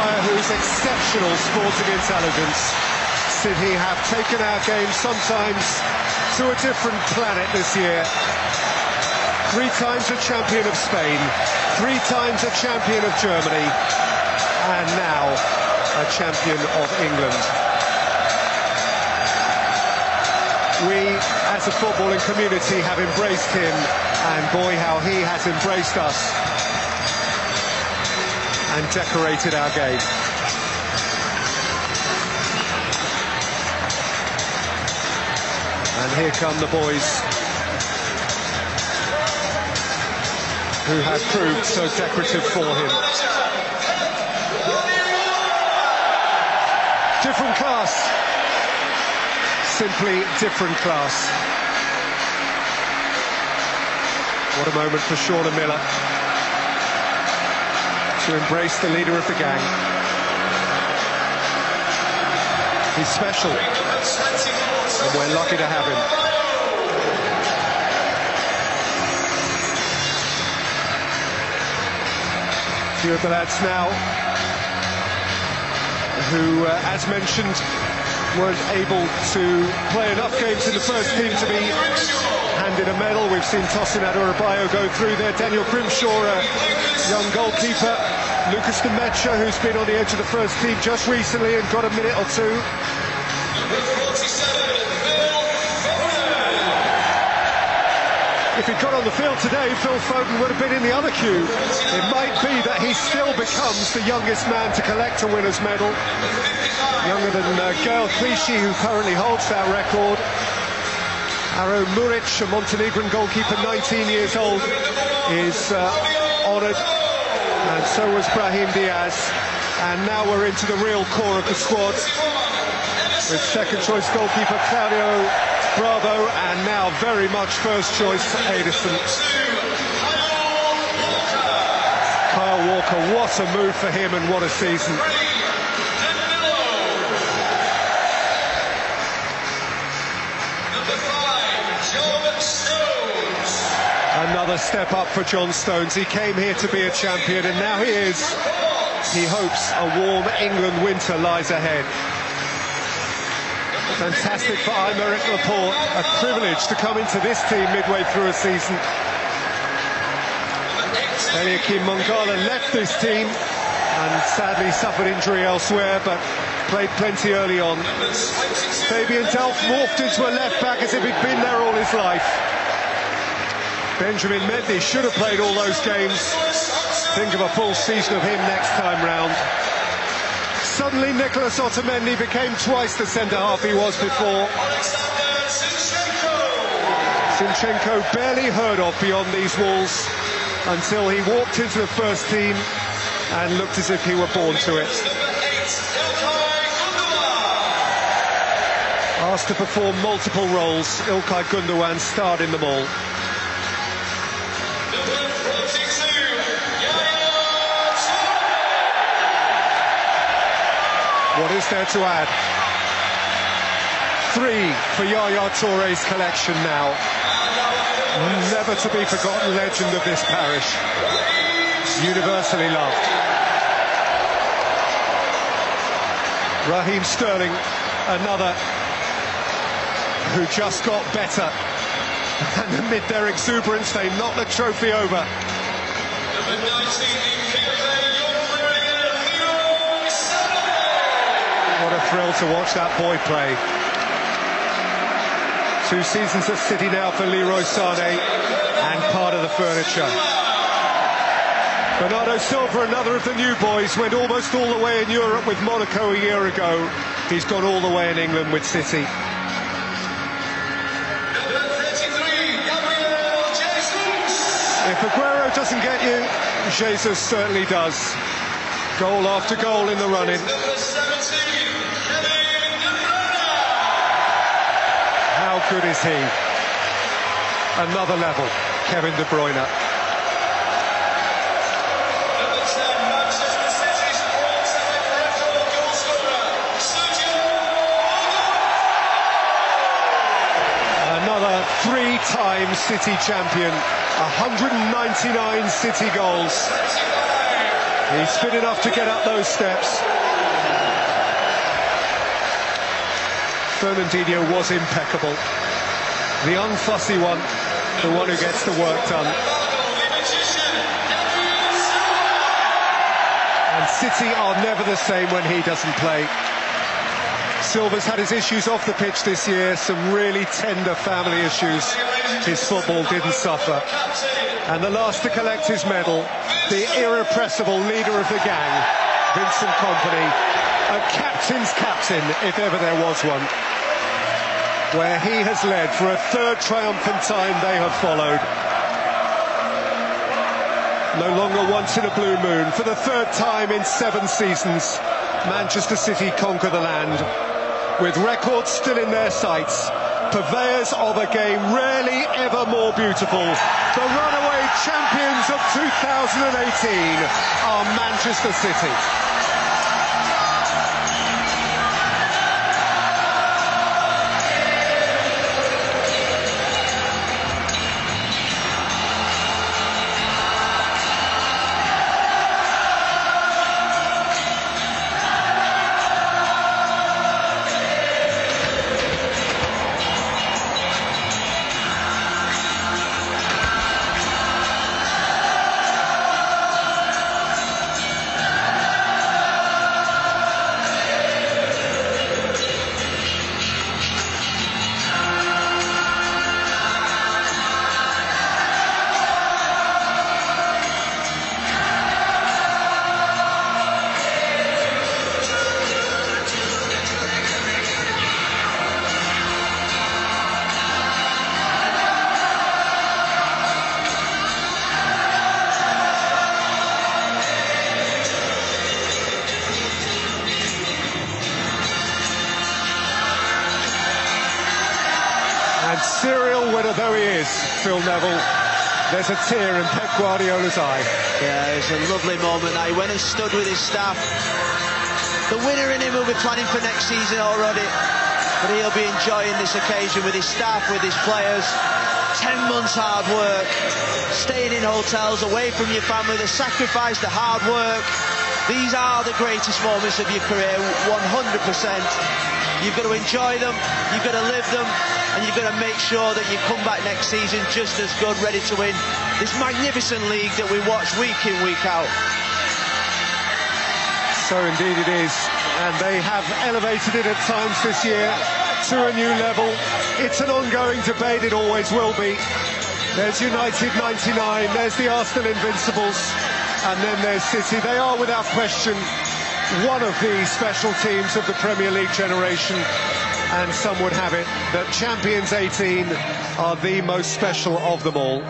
player whose exceptional sporting intelligence, City have taken our game sometimes to a different planet this year. 3 times a champion of Spain, 3 times a champion of Germany, and now a champion of England. We, as a footballing community, have embraced him, and boy, how he has embraced us and decorated our game. And here come the boys who have proved so decorative for him. Different class. Simply different class. What a moment for Shauna Miller to embrace the leader of the gang. He's special, and we're lucky to have him. A few of the lads now who, as mentioned, weren't able to play enough games in the first team to be handed a medal. We've seen Tosin Adebayo go through there, Daniel Grimshaw, a young goalkeeper, Lucas Demetra, who's been on the edge of the first team just recently and got a minute or two. If he'd got on the field today, Phil Foden would have been in the other queue. It might be that he still becomes the youngest man to collect a winner's medal. Younger than Gael Clichy, who currently holds that record. Aro Muric, a Montenegrin goalkeeper, 19 years old, is honoured, and so was Brahim Diaz. And now we're into the real core of the squad, with second-choice goalkeeper Claudio Bravo, and now very much first-choice Ederson. Kyle Walker, what a move for him, and what a season. Another step up for John Stones. He came here to be a champion, and now he is. He hopes a warm England winter lies ahead. Fantastic for Aymeric Laporte. A privilege to come into this team midway through a season. Eliakim Mangala left this team and sadly suffered injury elsewhere, but played plenty early on. Fabian Delph morphed into a left-back as if he'd been there all his life. Benjamin Mendy should have played all those games. Think of a full season of him next time round. Suddenly Nicolas Otamendi became twice the centre-half he was before. Zinchenko barely heard of beyond these walls until he walked into the first team and looked as if he were born to it. Asked to perform multiple roles, İlkay Gündoğan starred in them all. What is there to add? 3 for Yaya Touré's collection now. Never to be forgotten legend of this parish. Universally loved. Raheem Sterling, another who just got better. And amid their exuberance, they knocked the trophy over. What a thrill to watch that boy play. 2 seasons at City now for Leroy Sané, and part of the furniture. Bernardo Silva, another of the new boys, went almost all the way in Europe with Monaco a year ago. He's gone all the way in England with City. If Aguero doesn't get you, Jesus certainly does. Goal after goal in the run-in. How good is he? Another level, Kevin De Bruyne. Another 3-time City champion, 199 City goals. He's fit enough to get up those steps. Fernandinho was impeccable. The unfussy one, the one who gets the work done. And City are never the same when he doesn't play. Silva's had his issues off the pitch this year, some really tender family issues. His football didn't suffer. And the last to collect his medal, the irrepressible leader of the gang, Vincent Kompany, a captain's captain, if ever there was one, where he has led for a third triumphant time they have followed. No longer once in a blue moon, for the third time in 7 seasons, Manchester City conquer the land, with records still in their sights, purveyors of a game rarely ever more beautiful. The runaway champions of 2018 are Manchester City. And serial winner though he is, Phil Neville, there's a tear in Pep Guardiola's eye. Yeah, it's a lovely moment. He went and stood with his staff. The winner in him will be planning for next season already, but he'll be enjoying this occasion with his staff, with his players. 10 months hard work, staying in hotels, away from your family, the sacrifice, the hard work. These are the greatest moments of your career, 100%. You've got to enjoy them, you've got to live them, and you've got to make sure that you come back next season just as good, ready to win this magnificent league that we watch week in, week out. So indeed it is, and they have elevated it at times this year to a new level. It's an ongoing debate, it always will be. There's United 99, there's the Arsenal Invincibles, and then there's City. They are without question one of the special teams of the Premier League generation, and some would have it that Champions 18 are the most special of them all.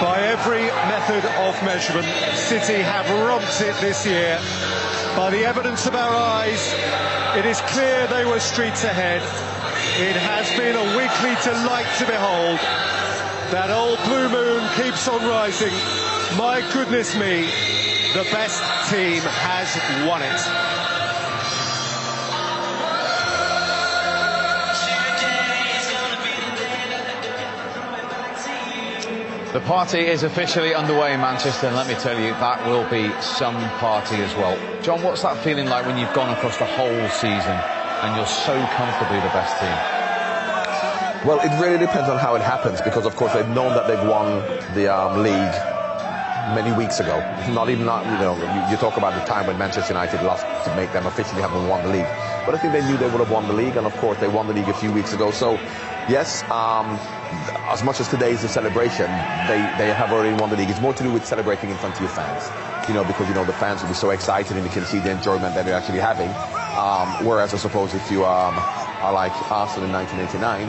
By every method of measurement, City have romped it this year. By the evidence of our eyes, it is clear they were streets ahead. It has been a weekly delight to behold. That old blue moon keeps on rising. My goodness me, the best team has won it. The party is officially underway in Manchester, and let me tell you, that will be some party as well. John, what's that feeling like when you've gone across the whole season and you're so comfortably the best team? Well, it really depends on how it happens, because of course they've known that they've won the league many weeks ago. Not even, you talk about the time when Manchester United lost to make them officially having won the league. But I think they knew they would have won the league, and of course they won the league a few weeks ago. So, yes, as much as today is a celebration, they have already won the league. It's more to do with celebrating in front of your fans, because the fans will be so excited and you can see the enjoyment that they're actually having. Whereas I suppose if you are like Arsenal in 1989,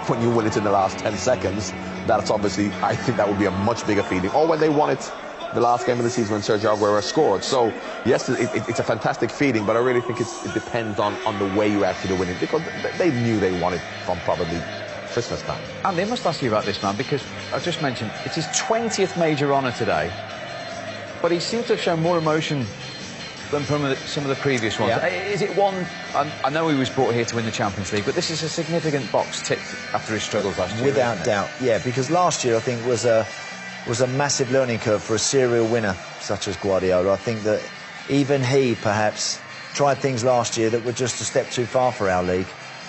when you win it in the last 10 seconds, that's obviously, I think that would be a much bigger feeling. Or when they won it the last game of the season when Sergio Aguero scored. So, yes, it's a fantastic feeling, but I really think it depends on the way you actually win it, because they knew they won it from probably Christmas time. And they must ask you about this man, because I just mentioned it's his 20th major honour today, but he seems to have shown more emotion than from some of the previous ones. Yeah. Is it one? I know he was brought here to win the Champions League, but this is a significant box ticked after his struggles last year. Without doubt, yeah, because last year I think was a massive learning curve for a serial winner such as Guardiola. I think that even he perhaps tried things last year that were just a step too far for our league,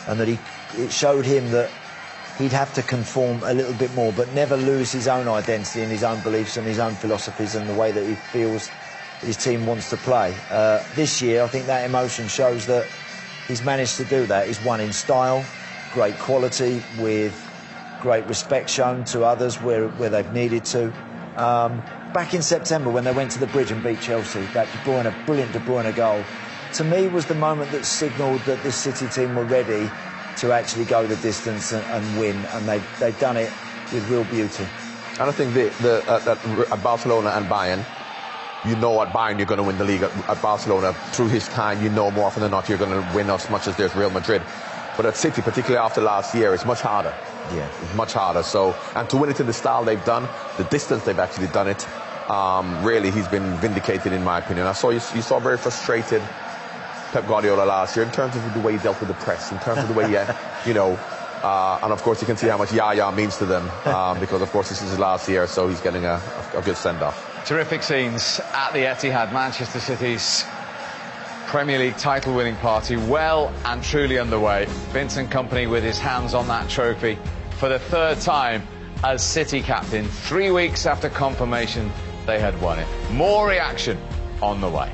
and that it showed him that he'd have to conform a little bit more, but never lose his own identity and his own beliefs and his own philosophies and the way that he feels his team wants to play. This year, I think that emotion shows that he's managed to do that. He's won in style, great quality, with great respect shown to others where they've needed to. Back in September, when they went to the bridge and beat Chelsea, that brilliant De Bruyne goal, to me was the moment that signalled that this City team were ready to actually go the distance and win, and they've done it with real beauty. And I think at Barcelona and Bayern, you know at Bayern you're going to win the league. At Barcelona, through his time, you know more often than not you're going to win as much as there's Real Madrid. But at City, particularly after last year, it's much harder. Yeah. It's much harder. So, and to win it in the style they've done, the distance they've actually done it, really he's been vindicated in my opinion. You saw very frustrated Pep Guardiola last year in terms of the way he dealt with the press, in terms of the way he, and of course you can see how much Yaya means to them, because of course this is his last year, so he's getting a good send-off. Terrific scenes at the Etihad, Manchester City's Premier League title-winning party well and truly underway. Vincent Kompany with his hands on that trophy for the third time as City captain, 3 weeks after confirmation they had won it. More reaction on the way.